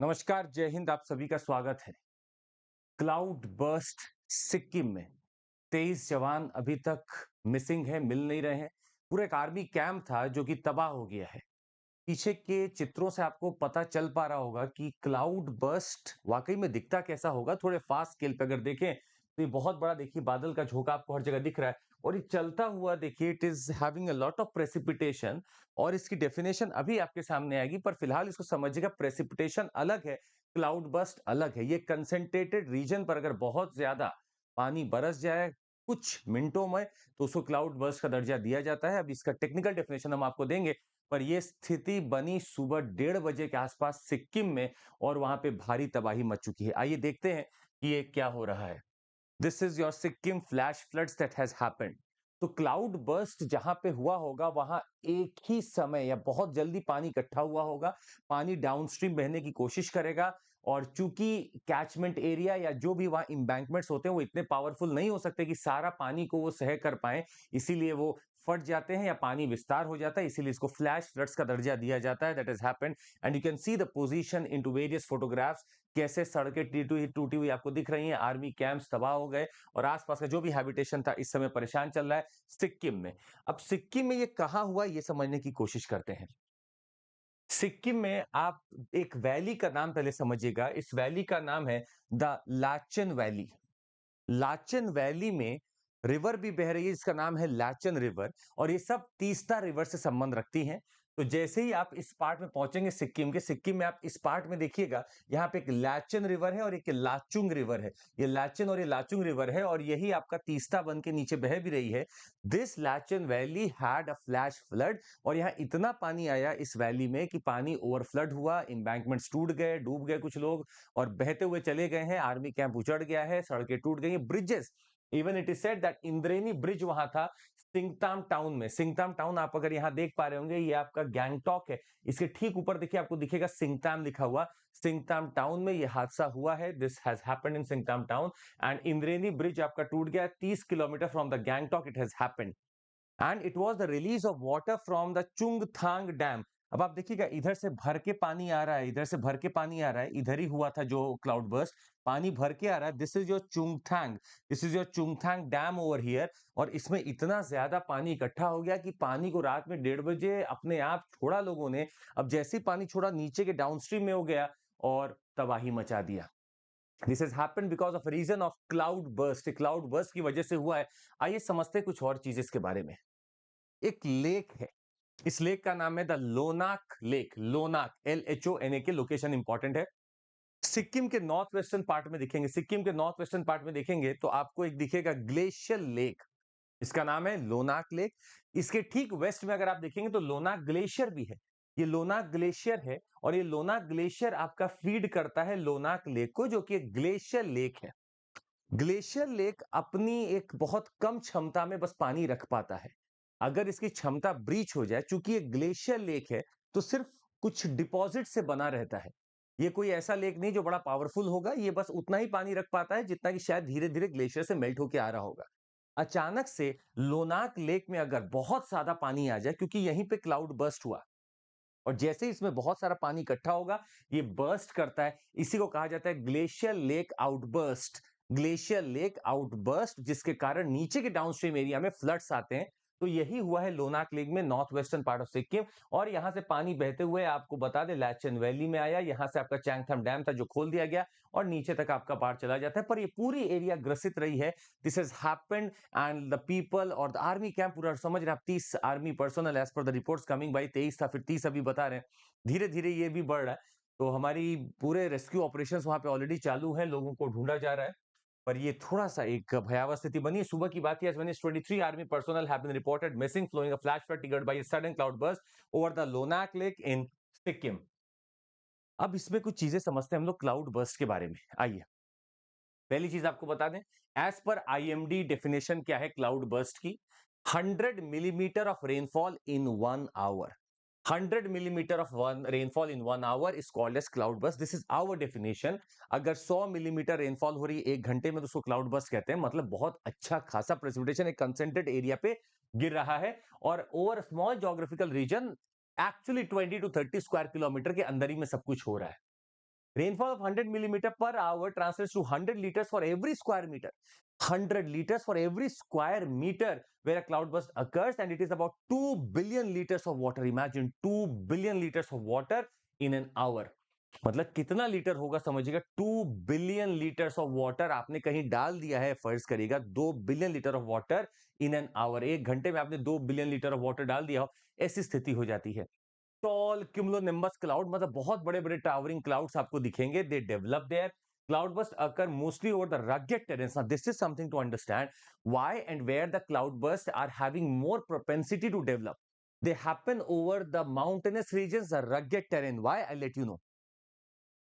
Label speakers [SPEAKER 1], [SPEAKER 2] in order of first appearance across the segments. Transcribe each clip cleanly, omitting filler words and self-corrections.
[SPEAKER 1] नमस्कार, जय हिंद। आप सभी का स्वागत है। क्लाउड बर्स्ट सिक्किम में 23 जवान अभी तक मिसिंग है, मिल नहीं रहे हैं। पूरा एक आर्मी कैंप था जो कि तबाह हो गया है। पीछे के चित्रों से आपको पता चल पा रहा होगा कि क्लाउड बर्स्ट वाकई में दिखता कैसा होगा। थोड़े फास्ट स्केल पे अगर देखें तो ये बहुत बड़ा, देखिए बादल का झोंका आपको हर जगह दिख रहा है और ये चलता हुआ देखिए, it is having a lot of precipitation. और इसकी डेफिनेशन अभी आपके सामने आएगी, पर फिलहाल इसको समझिएगा। प्रेसिपिटेशन अलग है, क्लाउड बर्स्ट अलग है। ये कंसेंट्रेटेड रीजन पर अगर बहुत ज्यादा पानी बरस जाए कुछ मिनटों में तो उसको क्लाउड बर्स्ट का दर्जा दिया जाता है। अब इसका टेक्निकल डेफिनेशन हम आपको देंगे, पर यह स्थिति बनी सुबह 1:30 बजे के आसपास सिक्किम में और वहां पे भारी तबाही मच चुकी है। आइए देखते हैं कि ये क्या हो रहा है। This is your Sikkim flash floods that has happened. तो क्लाउड बर्स्ट जहां पे हुआ होगा वहां एक ही समय या बहुत जल्दी पानी इकट्ठा हुआ होगा। पानी डाउनस्ट्रीम बहने की कोशिश करेगा और चूंकि कैचमेंट एरिया या जो भी वहां इंबैंकमेंट्स होते हैं वो इतने पावरफुल नहीं हो सकते कि सारा पानी को वो सह कर पाए, इसीलिए वो फट जाते हैं या पानी विस्तार हो जाता है। इसीलिए इसको फ्लैश फ्लड्स का दर्जा दिया जाता है। That has happened and you can see the position into various photographs. कैसे सड़कें टूटी हुई आपको दिख रही हैं, आर्मी कैंप्स तबाह हो गए और आसपास का जो भी हैबिटेशन था इस समय परेशान चल रहा है सिक्किम में। अब सिक्किम में ये कहाँ हुआ ये समझने की कोशिश करते हैं। सिक्किम में आप एक वैली का नाम पहले समझिएगा। इस वैली का नाम है the Lachen valley. Lachen valley में रिवर भी बह रही है जिसका नाम है लाचन रिवर, और ये सब तीस्ता रिवर से संबंध रखती हैं। तो जैसे ही आप इस पार्ट में पहुंचेंगे सिक्किम में आप इस पार्ट में देखिएगा, यहाँ पे एक लाचन रिवर है और एक लाचुंग रिवर है। ये लाचन और ये लाचुंग रिवर है और यही आपका तीस्ता बन के नीचे बह भी रही है। This Lachen valley had a flash flood, और यहाँ इतना पानी आया इस वैली में कि पानी ओवरफ्लड हुआ, इंबैंकमेंट्स टूट गए, डूब गए कुछ लोग और बहते हुए चले गए हैं। आर्मी कैंप उजड़ गया है, सड़कें टूट गई हैं, bridges, even it is said that Indreni bridge वहां था सिंगताम टाउन में। सिंगताम टाउन आप अगर यहाँ देख पा रहे होंगे, ये आपका गैंगटॉक है, इसके ठीक ऊपर देखिए आपको दिखेगा सिंगताम लिखा हुआ। सिंगताम टाउन में ये हादसा हुआ है। This has happened in Singtam town and Indreni bridge आपका टूट गया। 30 kilometre from the Gangtok it has happened and it was the release of water from the Chungthang dam. अब आप देखिएगा, इधर से भर के पानी आ रहा है, इधर से भर के पानी आ रहा है, इधर ही हुआ था जो क्लाउड बर्स्ट, पानी भर के आ रहा है। This is your Chungthang, this is your Chungthang dam over here. और इसमें इतना ज्यादा पानी इकट्ठा हो गया कि पानी को रात में 1:30 बजे अपने आप छोड़ा लोगों ने। अब जैसे ही पानी छोड़ा नीचे के डाउनस्ट्रीम में हो गया और तबाही मचा दिया। This has happened because of reason of cloud burst. Cloud burst की वजह से हुआ है। आइए समझते हैं कुछ और चीज इसके बारे में। एक लेक है, इस लेक का नाम है the Lhonak lake. Lhonak, LHONA K, location important है। सिक्किम के नॉर्थ वेस्टर्न पार्ट में दिखेंगे, सिक्किम के नॉर्थ वेस्टर्न पार्ट में देखेंगे तो आपको एक दिखेगा ग्लेशियर लेक। इसका नाम है लोनाक लेक। इसके ठीक वेस्ट में अगर आप देखेंगे तो लोनाक ग्लेशियर भी है। ये लोनाक ग्लेशियर है और ये लोनाक ग्लेशियर आपका फीड करता है लोनाक लेक को, जो कि एक ग्लेशियर लेक है। ग्लेशियर लेक अपनी एक बहुत कम क्षमता में बस पानी रख पाता है। अगर इसकी क्षमता ब्रीच हो जाए, चूंकि ये ग्लेशियर लेक है तो सिर्फ कुछ डिपॉजिट से बना रहता है। ये कोई ऐसा लेक नहीं जो बड़ा पावरफुल होगा, ये बस उतना ही पानी रख पाता है जितना कि शायद धीरे धीरे ग्लेशियर से मेल्ट होकर आ रहा होगा। अचानक से लोनाक लेक में अगर बहुत ज्यादा पानी आ जाए, क्योंकि यहीं पे क्लाउड बर्स्ट हुआ, और जैसे ही इसमें बहुत सारा पानी इकट्ठा होगा ये बर्स्ट करता है। इसी को कहा जाता है glacier lake outburst. Glacier lake outburst, जिसके कारण नीचे के डाउनस्ट्रीम एरिया में फ्लड्स आते हैं। तो यही हुआ है लोनाक लेक में, north western part of Sikkim. और यहां से पानी बहते हुए आपको बता दें लाचन वैली में आया। यहां से आपका चैंगथम डैम था जो खोल दिया गया और नीचे तक आपका पार चला जाता है, पर ये पूरी एरिया ग्रसित रही है। This has happened and the people और द आर्मी कैंप पूरा समझ रहे आप, 30 आर्मी पर्सनल एज पर द रिपोर्ट्स कमिंग बाई, 23 था फिर 30 अभी बता रहे हैं। धीरे धीरे ये भी बढ़ रहा है। तो हमारी पूरे रेस्क्यू ऑपरेशंस वहां पे ऑलरेडी चालू है, लोगों को ढूंढा जा रहा है। पर ये थोड़ा सा एक भयावह स्थिति बनी है। सुबह की बात है, as many as 23 army personnel have been reported missing following a flash flood triggered by a sudden cloud burst over the Lonak Lake in Sikkim. अब इसमें कुछ चीजें समझते हैं हम लोग क्लाउड बर्स्ट के बारे में। आइए, पहली चीज आपको बता दें, एज पर IMD डेफिनेशन क्या है क्लाउड बर्स्ट की। 100 millimetre of rainfall in 1 hour. 100 millimeter of one rainfall in 1 hour is called as cloud burst. This is our definition. अगर 100 मिलीमीटर रेनफॉल हो रही है 1 घंटे में तो उसको क्लाउड बर्स्ट कहते हैं। मतलब बहुत अच्छा खासा प्रेसिपिटेशन एक कंसेंट्रेट एरिया पे गिर रहा है और over small geographical region, actually 20 to 30 square kilometre के अंदर ही में सब कुछ हो रहा है। Rainfall of 100 millimeter per hour translates to 100 liters for every square meter. 100 liters for every square meter where a cloudburst occurs, and it is about 2 billion liters of water. Imagine 2 billion liters of water in an hour. मतलब कितना litre होगा समझिएगा, 2 billion litres of water आपने कहीं डाल दिया है, फर्ज करिएगा 2 billion litre of water in an hour, एक घंटे में आपने 2 बिलियन लीटर ऑफ वाटर डाल दिया हो, ऐसी स्थिति हो जाती है। टॉल क्यूमुलोनिम्बस क्लाउड मतलब बहुत बड़े-बड़े टावरिंग क्लाउड्स आपको दिखेंगे, they develop their. Cloud burst occur mostly over the rugged terrains. Now this is something to understand why and where the cloud bursts are having more propensity to develop. They happen over the mountainous regions, the rugged terrain. Why? I'll let you know.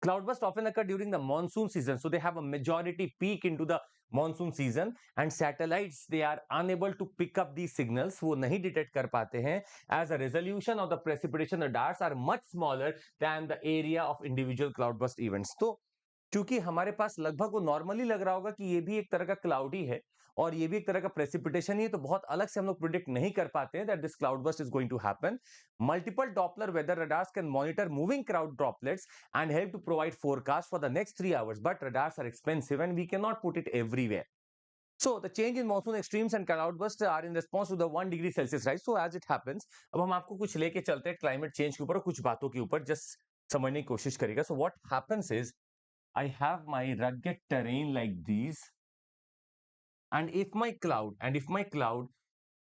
[SPEAKER 1] Cloudbursts often occur during the monsoon season, so they have a majority peak into the monsoon season, and satellites, they are unable to pick up these signals, वो नहीं detect कर पाते हैं, as the resolution of the precipitation radars are much smaller than the area of individual cloudburst events. तो क्योंकि हमारे पास लगभग वो नॉर्मली लग रहा होगा कि ये भी एक तरह का क्लाउड ही है और ये भी एक तरह का प्रेसिपिटेशन ही है, तो बहुत अलग से हम लोग प्रिडिक्ट नहीं कर पाते हैं that this cloud burst is going to happen. Multiple Doppler weather radars can monitor moving cloud droplets and help to provide forecast for the next 3 hours, but radars are expensive and we cannot put it everywhere. So the change in monsoon extremes and cloudbursts are in response to the 1 degree Celsius rise. So as it happens, अब हम आपको कुछ लेके चलते हैं climate change के ऊपर और कुछ बातों के ऊपर, जस्ट समझने की कोशिश करेगा। So what happens is I have my rugged terrain like these, and if my cloud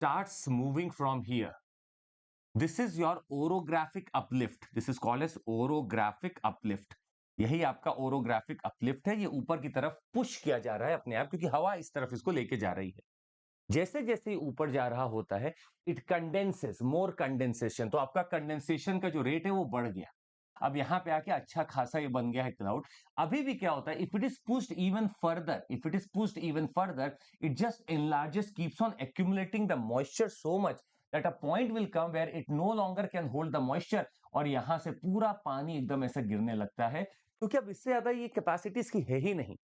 [SPEAKER 1] starts moving from here, this is your orographic uplift. This is called as orographic uplift. यही आपका orographic uplift है, ये ऊपर की तरफ push किया जा रहा है अपने आप, क्योंकि हवा इस तरफ इसको लेके जा रही है। जैसे जैसे ऊपर जा रहा होता है, इट कंडेंसेस, मोर कंडेंसेशन, तो आपका कंडेंसेशन का जो रेट है वो बढ़ गया। अब यहाँ पे आके अच्छा खासा ये बन गया है क्लाउड। अभी भी क्या होता है, if it is pushed even further, it just enlarges, keeps on accumulating the moisture so much that a point will come where it no longer can hold the moisture, और यहां से पूरा पानी एकदम ऐसा गिरने लगता है, क्योंकि अब इससे ज्यादा ये कैपेसिटी इसकी है ही नहीं।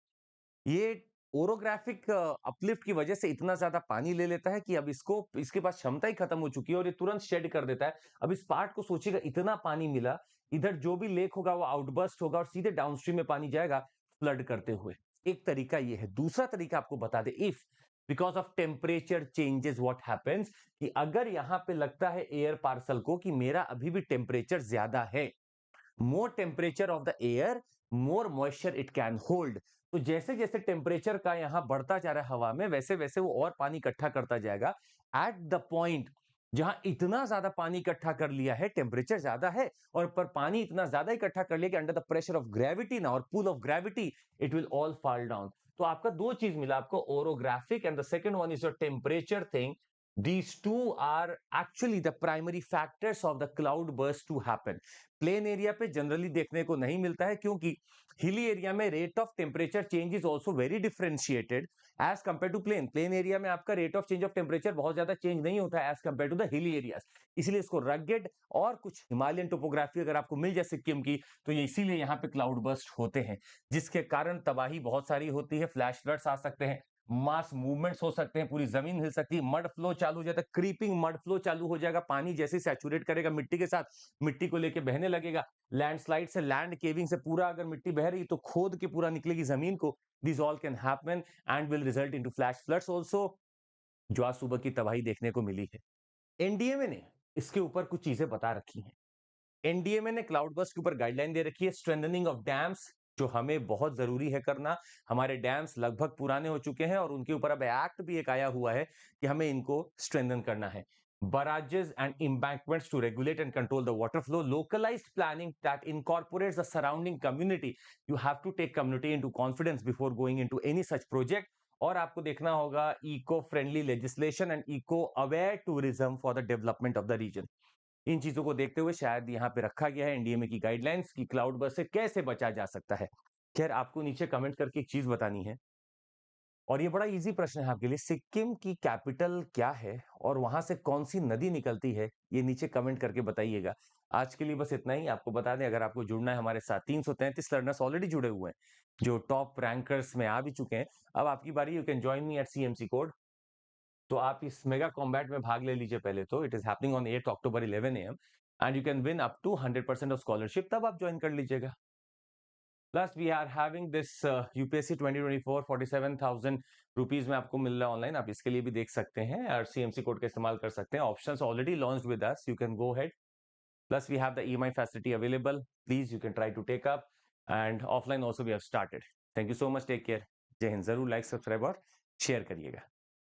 [SPEAKER 1] ये ओरोग्राफिक अपलिफ्ट की वजह से इतना ज्यादा पानी ले लेता है कि अब इसके पास क्षमता ही खत्म हो चुकी है और ये तुरंत शेड कर देता है। अब इस पार्ट को सोचिएगा, इतना पानी मिला, इधर जो भी लेक होगा वो आउटबर्स्ट होगा और सीधे डाउनस्ट्रीम में पानी जाएगा फ्लड करते हुए। एक तरीका ये है। दूसरा तरीका आपको बता दे, if because of temperature changes what happens, कि अगर यहां पे लगता है एयर पार्सल को कि मेरा अभी भी टेम्परेचर ज्यादा है, more temperature of the air, more moisture it can hold, तो जैसे जैसे टेम्परेचर का यहां बढ़ता जा रहा है हवा में, वैसे वैसे वो और पानी इकट्ठा करता जाएगा। एट द पॉइंट जहां इतना ज्यादा पानी इकट्ठा कर लिया है, टेम्परेचर ज्यादा है और पर पानी इतना ज्यादा इकट्ठा कर लिया कि under the pressure of gravity ना, और pull of gravity, it will all fall down. तो आपका दो चीज मिला आपको, orographic and the second one is your temperature thing. These two are actually the primary factors of the cloud burst to happen. Plain area पे generally देखने को नहीं मिलता है, क्योंकि हिली एरिया में rate of temperature change is also very differentiated as compared to plain. Plain area में आपका rate of change of temperature बहुत ज्यादा चेंज नहीं होता है as compared to the hilly areas. इसलिए इसको रगेड और कुछ हिमालयन टोपोग्राफी अगर आपको मिल जाए सिक्किम की, तो ये इसीलिए यहाँ पे क्लाउड बर्स्ट होते हैं, जिसके कारण तबाही बहुत सारी होती है। फ्लैश फ्लड्स आ सकते हैं, मास मूवमेंट्स हो सकते हैं, पूरी जमीन हिल सकती है, मड फ्लो चालू हो जाता है, क्रीपिंग मड फ्लो चालू हो जाएगा, पानी जैसे सैचुरेट करेगा मिट्टी के साथ, मिट्टी को लेके बहने लगेगा। लैंडस्लाइड से, लैंड केविंग से पूरा अगर मिट्टी बह रही तो खोद के पूरा निकलेगी जमीन को। This all can happen and will result into flash floods also, जो आज सुबह की तबाही देखने को मिली है। एनडीएमए ने इसके ऊपर कुछ चीजें बता रखी हैं। एनडीएमए ने क्लाउड बर्स्ट के ऊपर गाइडलाइन दे रखी है, स्ट्रेंथनिंग ऑफ डैम्स, जो हमें बहुत जरूरी है करना। हमारे डैम्स लगभग पुराने हो चुके हैं और उनके ऊपर अब एक्ट भी एक आया हुआ है कि हमें इनको स्ट्रेंथन करना है। Barrages and embankments to regulate and control the water flow, localized planning that incorporates the surrounding community. You have to take community into confidence before going into any such project. और आपको देखना होगा eco friendly legislation and eco aware tourism for the development of the region. इन चीजों को देखते हुए शायद यहाँ पे रखा गया है एनडीएमए की गाइडलाइंस की क्लाउड बर्स्ट से कैसे बचा जा सकता है। खैर, आपको नीचे कमेंट करके एक चीज बतानी है, और ये बड़ा इजी प्रश्न है आपके लिए, सिक्किम की कैपिटल क्या है और वहां से कौन सी नदी निकलती है, ये नीचे कमेंट करके बताइएगा। आज के लिए बस इतना ही। आपको बता दें, अगर आपको जुड़ना है हमारे साथ, 333 लर्नर्स ऑलरेडी जुड़े हुए हैं जो टॉप रैंकर्स में आ भी चुके हैं। अब आपकी बारी, you can join me at CMC code. तो आप इस मेगा कॉम्बैट में भाग ले लीजिए पहले तो। It is happening on 8 October 11 AM and you can win up to 100% of scholarship, तब आप ज्वाइन कर लीजिएगा। Plus we are having this UPSC 2024 47,000 rupees में आपको मिल रहा है ऑनलाइन, आप इसके लिए भी देख सकते हैं और सीएमसी कोड का इस्तेमाल कर सकते हैं. Options already launched with us, you can go head. Plus we have the EMI facility available. Please you can try to take up and offline also we have started. Thank you so much, take care. जय हिंद. जरूर like, subscribe और share करिएगा.